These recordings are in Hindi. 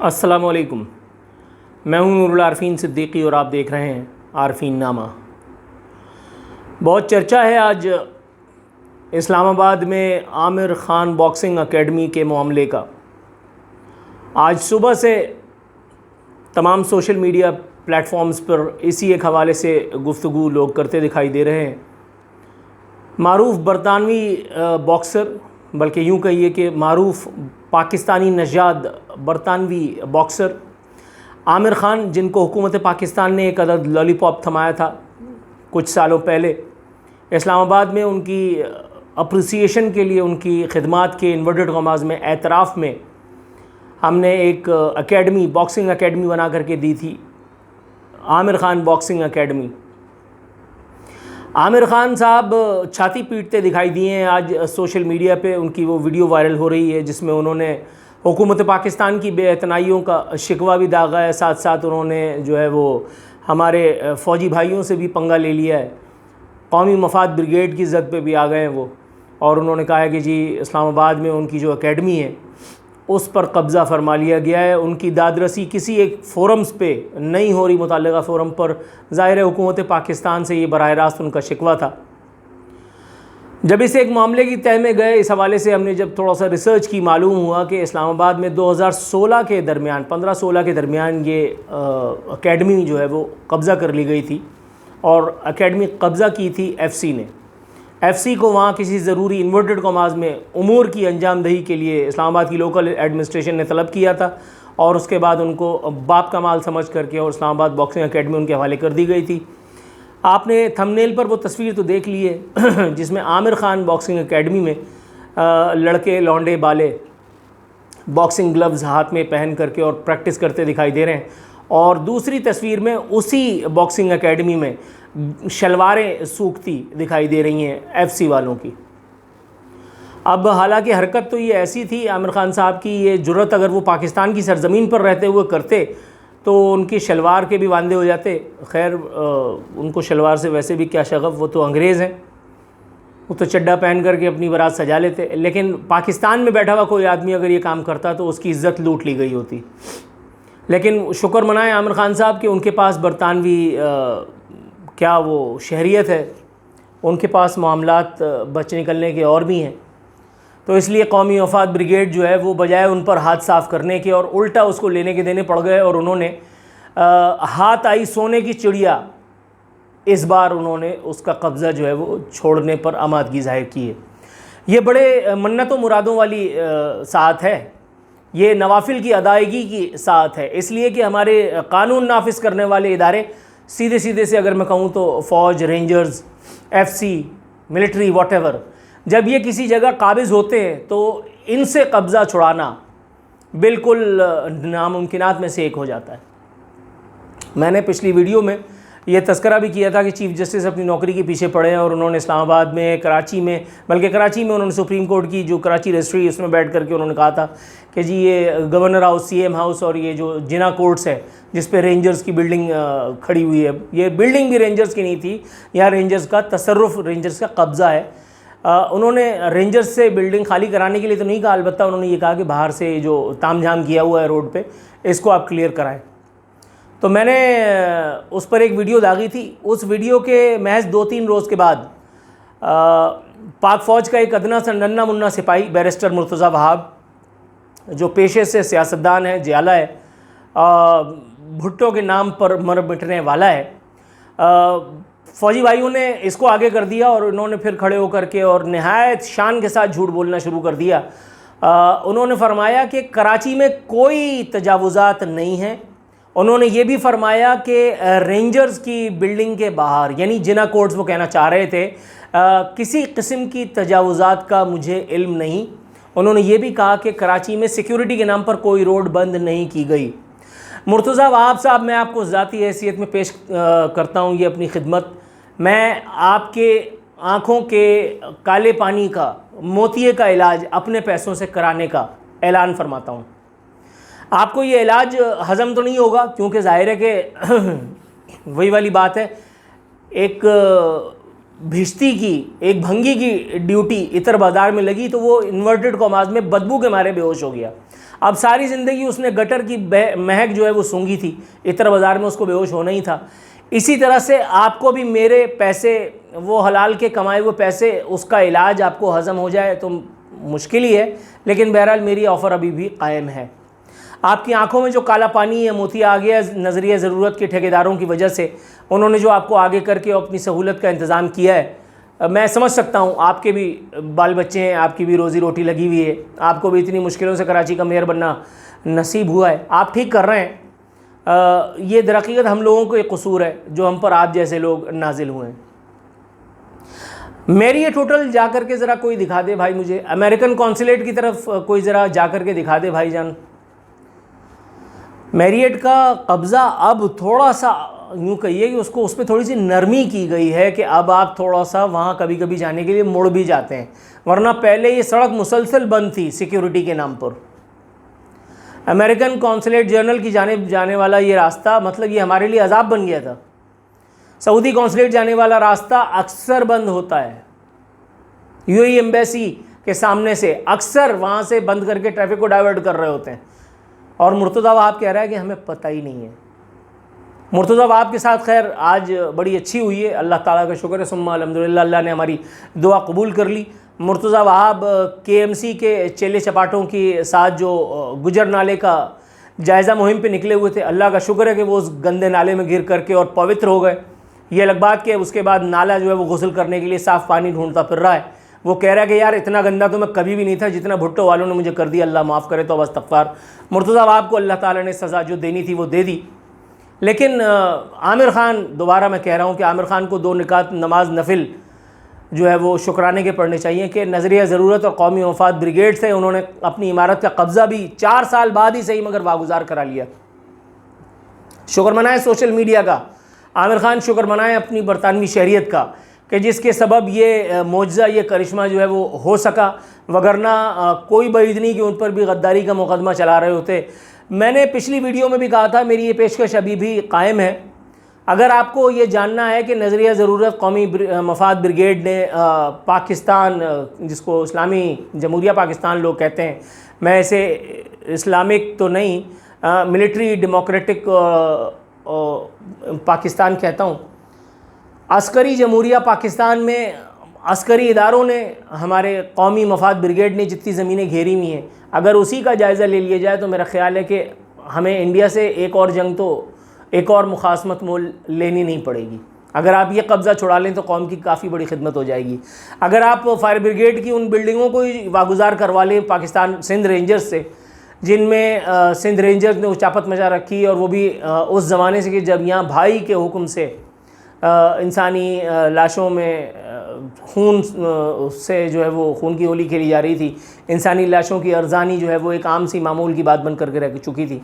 अस्सलामुअलैकुम। मैं हूं नूरुल आरफीन सिद्दीकी और आप देख रहे हैं आरफीन नामा। बहुत चर्चा है आज इस्लामाबाद में आमिर ख़ान बॉक्सिंग एकेडमी के मामले का। आज सुबह से तमाम सोशल मीडिया प्लेटफॉर्म्स पर इसी एक हवाले से गुफ्तगू लोग करते दिखाई दे रहे हैं। मारूफ़ बरतानवी बॉक्सर, बल्कि यूँ कहिए कि मारूफ़ पाकिस्तानी नजाद बरतानवी बॉक्सर आमिर ख़ान, जिनको हुकूमत पाकिस्तान ने एक अदद लॉलीपॉप थमाया था कुछ सालों पहले, इस्लामाबाद में उनकी अप्रिसिएशन के लिए, उनकी खिदमात के इन्वर्टेड कॉमास में एतराफ़ में हमने एक एकेडमी, बॉक्सिंग एकेडमी बना करके दी थी, आमिर ख़ान बॉक्सिंग एकेडमी। आमिर ख़ान साहब छाती पीटते दिखाई दिए हैं आज सोशल मीडिया पे। उनकी वो वीडियो वायरल हो रही है जिसमें उन्होंने हुकूमत पाकिस्तान की बेअतनाइयों का शिकवा भी दागा है, साथ साथ उन्होंने जो है वो हमारे फ़ौजी भाइयों से भी पंगा ले लिया है। कौमी मफाद ब्रिगेड की ज़द पे भी आ गए हैं वो, और उन्होंने कहा है कि जी इस्लामाबाद में उनकी जो एकेडमी है उस पर कब्ज़ा फरमा लिया गया है। उनकी दादरसी किसी एक फ़ोरम्स पे नहीं हो रही, मुतल्लिक़ा फ़ोरम पर। ज़ाहिर है हुकूमत पाकिस्तान से ये बराह रास्त उनका शिकवा था। जब इस एक मामले की तह में गए, इस हवाले से हमने जब थोड़ा सा रिसर्च की, मालूम हुआ कि इस्लामाबाद में 2016 के दरमियान, 15-16 के दरमियान ये एकेडमी जो है वो कब्ज़ा कर ली गई थी, और एकेडमी कब्ज़ा की थी एफसी ने। एफसी को वहाँ किसी ज़रूरी इन्वर्टेड कॉमास में उमूर की अंजामदही के लिए इस्लामाबाद की लोकल एडमिनिस्ट्रेशन ने तलब किया था, और उसके बाद उनको बाप का माल समझ करके और इस्लामाबाद बॉक्सिंग एकेडमी उनके हवाले कर दी गई थी। आपने थंबनेल पर वो तस्वीर तो देख ली है जिसमें आमिर ख़ान बॉक्सिंग एकेडमी में लड़के लौंडे बाले बॉक्सिंग ग्लव्स हाथ में पहन करके और प्रैक्टिस करते दिखाई दे रहे हैं, और दूसरी तस्वीर में उसी बॉक्सिंग एकेडमी में शलवारें सूखती दिखाई दे रही हैं एफसी वालों की। अब हालांकि हरकत तो ये ऐसी थी आमिर ख़ान साहब की, ये जुर्रत अगर वो पाकिस्तान की सरज़मीन पर रहते हुए करते तो उनकी शलवार के भी वांदे हो जाते। खैर उनको शलवार से वैसे भी क्या शगफ़, वो तो अंग्रेज़ हैं, वो तो चड्डा पहन करके अपनी बारात सजा लेते। लेकिन पाकिस्तान में बैठा हुआ कोई आदमी अगर ये काम करता तो उसकी इज़्ज़त लूट ली गई होती। लेकिन शुक्र मनाएं आमिर ख़ान साहब कि उनके पास बरतानवी क्या वो शहरियत है, उनके पास मामलात बच निकलने के और भी हैं। तो इसलिए कौमी मफाद ब्रिगेड जो है वो बजाय उन पर हाथ साफ़ करने के और उल्टा उसको लेने के देने पड़ गए, और उन्होंने हाथ आई सोने की चिड़िया, इस बार उन्होंने उसका कब्ज़ा जो है वो छोड़ने पर आमादगी ज़ाहिर की है। ये बड़े मन्नतों मुरादों वाली साथ है, ये नवाफिल की अदायगी की साथ है, इसलिए कि हमारे कानून नाफिज करने वाले इदारे सीधे सीधे से अगर मैं कहूँ तो फ़ौज, रेंजर्स, एफसी, मिलिट्री, वॉटेवर, जब ये किसी जगह काबिज़ होते हैं तो इनसे कब्ज़ा छुड़ाना बिल्कुल नामुमकिनात में से एक हो जाता है। मैंने पिछली वीडियो में ये तस्करा भी किया था कि चीफ़ जस्टिस अपनी नौकरी के पीछे पड़े हैं, और उन्होंने इस्लामाबाद में, कराची में, बल्कि कराची में उन्होंने सुप्रीम कोर्ट की जो कराची रजिस्ट्री उसमें बैठ करके उन्होंने कहा था कि जी ये गवर्नर हाउस, सीएम हाउस और ये जो जिना कोर्ट्स है जिस पे रेंजर्स की बिल्डिंग खड़ी हुई है, ये बिल्डिंग भी रेंजर्स की नहीं थी, यहाँ रेंजर्स का तसर्रुफ़, रेंजर्स का कब्ज़ा है। उन्होंने रेंजर्स से बिल्डिंग खाली कराने के लिए तो नहीं कहा, अलबत्ता उन्होंने ये कहा कि बाहर से जो तामझाम किया हुआ है रोड पे, इसको आप क्लियर कराएं। तो मैंने उस पर एक वीडियो दागी थी। उस वीडियो के महज 2-3 रोज़ के बाद पाक फ़ौज का एक अदना सा नन्ना मुन्ना सिपाही बैरिस्टर मुर्तज़ा वहाब, जो पेशे से सियासतदान है, जियाला है, भुट्टो के नाम पर मर मिटने वाला है, फ़ौजी भाइयों ने इसको आगे कर दिया, और उन्होंने फिर खड़े होकर के और नहायत शान के साथ झूठ बोलना शुरू कर दिया। उन्होंने फरमाया कि कराची में कोई तजावुज़ात नहीं हैं। उन्होंने ये भी फरमाया कि रेंजर्स की बिल्डिंग के बाहर, यानी जिना कोर्ट्स वो कहना चाह रहे थे, किसी किस्म की तजावुज़ात का मुझे इल्म नहीं। उन्होंने ये भी कहा कि कराची में सिक्योरिटी के नाम पर कोई रोड बंद नहीं की गई। मुर्तज़ा वहाब साहब, मैं आपको ज़ाती हैसियत में पेश करता हूँ ये अपनी खिदमत। मैं आपके आँखों के काले पानी का, मोतिये का इलाज अपने पैसों से कराने का ऐलान फरमाता हूँ। आपको ये इलाज हज़म तो नहीं होगा, क्योंकि ज़ाहिर है कि वही वाली बात है, एक भिश्ती की, एक भंगी की ड्यूटी इतर बाज़ार में लगी तो वो इन्वर्टेड कॉमास में बदबू के मारे बेहोश हो गया। अब सारी ज़िंदगी उसने गटर की महक जो है वो सूंघी थी, इत्र बाज़ार में उसको बेहोश होना ही था। इसी तरह से आपको भी मेरे पैसे, वो हलाल के कमाए हुए पैसे, उसका इलाज आपको हज़म हो जाए तो मुश्किल ही है, लेकिन बहरहाल मेरी ऑफ़र अभी भी कायम है। आपकी आंखों में जो काला पानी है, मोतिया आ गया नज़रिया ज़रूरत के ठेकेदारों की वजह से, उन्होंने जो आपको आगे करके अपनी सहूलत का इंतज़ाम किया है, मैं समझ सकता हूँ। आपके भी बाल बच्चे हैं, आपकी भी रोज़ी रोटी लगी हुई है, आपको भी इतनी मुश्किलों से कराची का मेयर बनना नसीब हुआ है, आप ठीक कर रहे हैं। ये दरअक़ीक़त हम लोगों को एक कसूर है जो हम पर आप जैसे लोग नाजिल हुए हैं। मेरी ये टोटल जा कर के ज़रा कोई दिखा दे भाई, मुझे अमेरिकन कॉन्सुलेट की तरफ कोई ज़रा जा कर के दिखा दे भाईजान। मैरियट का कब्ज़ा अब थोड़ा सा यूँ कहिए कि उसको, उस पर थोड़ी सी नरमी की गई है कि अब आप थोड़ा सा वहाँ कभी कभी जाने के लिए मुड़ भी जाते हैं, वरना पहले ये सड़क मुसलसल बंद थी सिक्योरिटी के नाम पर। अमेरिकन कॉन्सुलेट जनरल की जानिब जाने वाला ये रास्ता, मतलब ये हमारे लिए अजाब बन गया था। सऊदी कॉन्सुलेट जाने वाला रास्ता अक्सर बंद होता है, यूएई एम्बेसी के सामने से अक्सर वहाँ से बंद करके ट्रैफिक को डाइवर्ट कर रहे होते हैं। और मुर्तज़ा वहाब कह रहा है कि हमें पता ही नहीं है। मुर्तज़ा वहाब के साथ खैर आज बड़ी अच्छी हुई है, अल्लाह ताला का शुक्र है, सुम्मा अल्हम्दुलिल्लाह, अल्लाह ने हमारी दुआ कबूल कर ली। मुर्तज़ा वहाब केएमसी के चेले चपाटों के साथ जो गुजर नाले का जायज़ा मुहिम पे निकले हुए थे, अल्लाह का शुक्र है कि वो उस गंदे नाले में गिर करके और पवित्र हो गए। ये अलग बात कि उसके बाद नाला जो है वो गुस्ल करने के लिए साफ़ पानी ढूंढता फिर रहा है। वो कह रहा है कि यार इतना गंदा तो मैं कभी भी नहीं था जितना भुट्टो वालों ने मुझे कर दिया, अल्लाह माफ़ करे। तो बस इस्तग़फ़ार। मुर्तज़ा वहाब को अल्लाह ताला ने सज़ा जो देनी थी वो दे दी। लेकिन आमिर ख़ान, दोबारा मैं कह रहा हूँ कि आमिर ख़ान को 2 रकात नमाज नफिल जो है वो शुक्राने के पढ़ने चाहिए कि नज़रिया ज़रूरत और कौमी मफाद ब्रिगेड से उन्होंने अपनी इमारत का कब्ज़ा भी 4 साल बाद ही सही मगर वागुज़ार करा लिया। शुक्र मनाएं सोशल मीडिया का, आमिर ख़ान शुक्र मनाएं अपनी बरतानवी शहरियत का कि जिसके सबब ये मोजज़ा, ये करिश्मा जो है वो हो सका, वगरना कोई बईद नहीं कि उन पर भी गद्दारी का मुकदमा चला रहे होते। मैंने पिछली वीडियो में भी कहा था, मेरी ये पेशकश अभी भी कायम है। अगर आपको ये जानना है कि नज़रिया ज़रूरत कौमी मफाद ब्रिगेड ने पाकिस्तान, जिसको इस्लामी जमहूरिया पाकिस्तान लोग कहते हैं, मैं इसे इस्लामिक तो नहीं, मिलिट्री डेमोक्रेटिक पाकिस्तान कहता हूँ, अस्करी जमहूरिया पाकिस्तान में अस्करी इदारों ने, हमारे कौमी मफाद ब्रिगेड ने जितनी ज़मीनें घेरी हुई हैं, अगर उसी का जायज़ा ले लिया जाए तो मेरा ख़्याल है कि हमें इंडिया से एक और जंग, तो एक और मुखासमत मोल लेनी नहीं पड़ेगी। अगर आप ये कब्ज़ा छुड़ा लें तो कौम की काफ़ी बड़ी खिदमत हो जाएगी। अगर आप फायर ब्रिगेड की उन बिल्डिंगों को ही वागुज़ार करवा लें पाकिस्तान सिंध रेंजर्स से, जिनमें सिंध रेंजर्स ने उचापत मचा रखी, और वो भी उस ज़माने से कि जब यहाँ भाई के हुक्म से इंसानी लाशों में खून से जो है वो खून की होली खेली जा रही थी, इंसानी लाशों की अर्ज़ानी जो है वो एक आम सी मामूल की बात बन करके रह चुकी थी।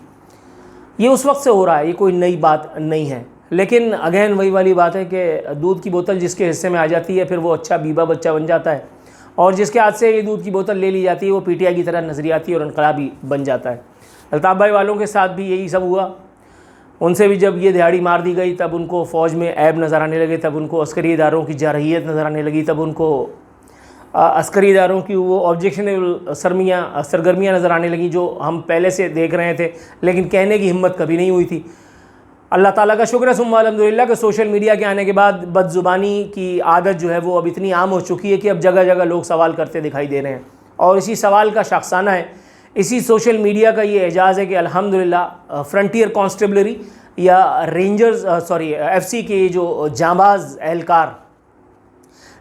ये उस वक्त से हो रहा है, ये कोई नई बात नहीं है। लेकिन अगेन वही वाली बात है कि दूध की बोतल जिसके हिस्से में आ जाती है फिर वो अच्छा बीबा बच्चा बन जाता है, और जिसके हाथ से ये दूध की बोतल ले ली जाती है वो पीटीआई की तरह नज़रियाती और इनकलाबी बन जाता है। अल्ताफ़ भाई वालों के साथ भी यही सब हुआ। उनसे भी जब ये दिहाड़ी मार दी गई तब उनको फ़ौज में ऐब नज़र आने लगे, तब उनको अस्करी इदारों की जारहियत नज़र आने लगी, तब उनको अस्करी इदारों की वो ऑब्जेक्शनेबल सरगर्मियाँ नज़र आने लगी जो हम पहले से देख रहे थे, लेकिन कहने की हिम्मत कभी नहीं हुई थी। अल्लाह ताला का शुक्र है सुम्मा अल्हम्दुलिल्लाह कि सोशल मीडिया के आने के बाद बदज़ुबानी की आदत जो है वो अब इतनी आम हो चुकी है कि अब जगह जगह लोग सवाल करते दिखाई दे रहे हैं, और इसी सवाल का शाखसाना है, इसी सोशल मीडिया का ये एजाज़ है कि अल्हम्दुलिल्लाह फ्रंटियर कांस्टेबलरी या रेंजर्स एफसी के जो जांबाज एहलकार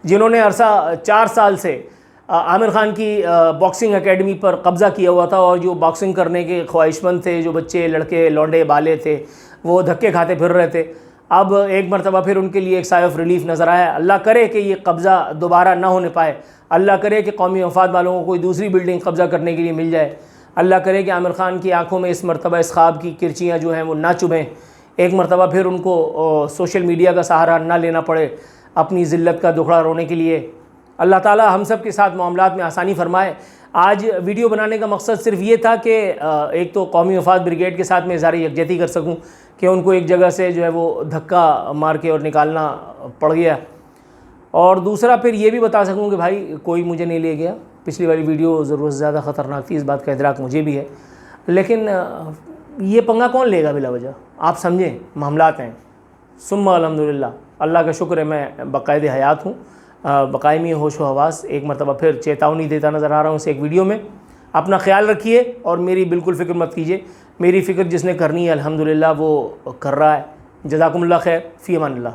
जिन्होंने अरसा 4 साल से आमिर ख़ान की बॉक्सिंग एकेडमी पर कब्ज़ा किया हुआ था, और जो बॉक्सिंग करने के ख्वाहिशमंद थे, जो बच्चे लड़के लौंडे बाले थे, वो धक्के खाते फिर रहे थे, अब एक मरतबा फिर उनके लिए एक साय ऑफ रिलीफ नज़र आया। अल्लाह करे कि ये कब्ज़ा दोबारा ना होने पाए, अल्लाह करे कि कौमी मफाद वालों को कोई दूसरी बिल्डिंग कब्ज़ा करने के लिए मिल जाए, अल्लाह करे कि आमिर ख़ान की आंखों में इस मरतबा इस ख्वाब की किरचियाँ जो हैं वो ना चुभें, एक मरतबा फिर उनको सोशल मीडिया का सहारा ना लेना पड़े अपनी ज़िल्लत का दुखड़ा रोने के लिए। अल्लाह ताला हम सब के साथ मामलात में आसानी फ़रमाए। आज वीडियो बनाने का मकसद सिर्फ ये था कि एक तो कौमी मफाद ब्रिगेड के साथ मैं इज़हार यकजहती कर सकूं कि उनको एक जगह से जो है वो धक्का मार के और निकालना पड़ गया, और दूसरा फिर ये भी बता सकूं कि भाई कोई मुझे नहीं ले गया। पिछली वाली वीडियो ज़रूरत से ज़्यादा ख़तरनाक थी, इस बात का इदराक मुझे भी है। लेकिन ये पंगा कौन लेगा बिला वजह? आप समझें, मामलात हैं। सुम्मा अल्हम्दुलिल्लाह, अल्लाह का शुक्र है मैं बाकायदे हयात हूँ, बकायमी होश व हवास। एक मरतबा फिर चेतावनी देता नज़र आ रहा हूँ इस एक वीडियो में। अपना ख्याल रखिए और मेरी बिल्कुल फ़िक्र मत कीजिए। मेरी फ़िक्र जिसने करनी है अल्हम्दुलिल्लाह वो कर रहा है। जज़ाकुमुल्लाह खैर, फ़ी अमानिल्लाह।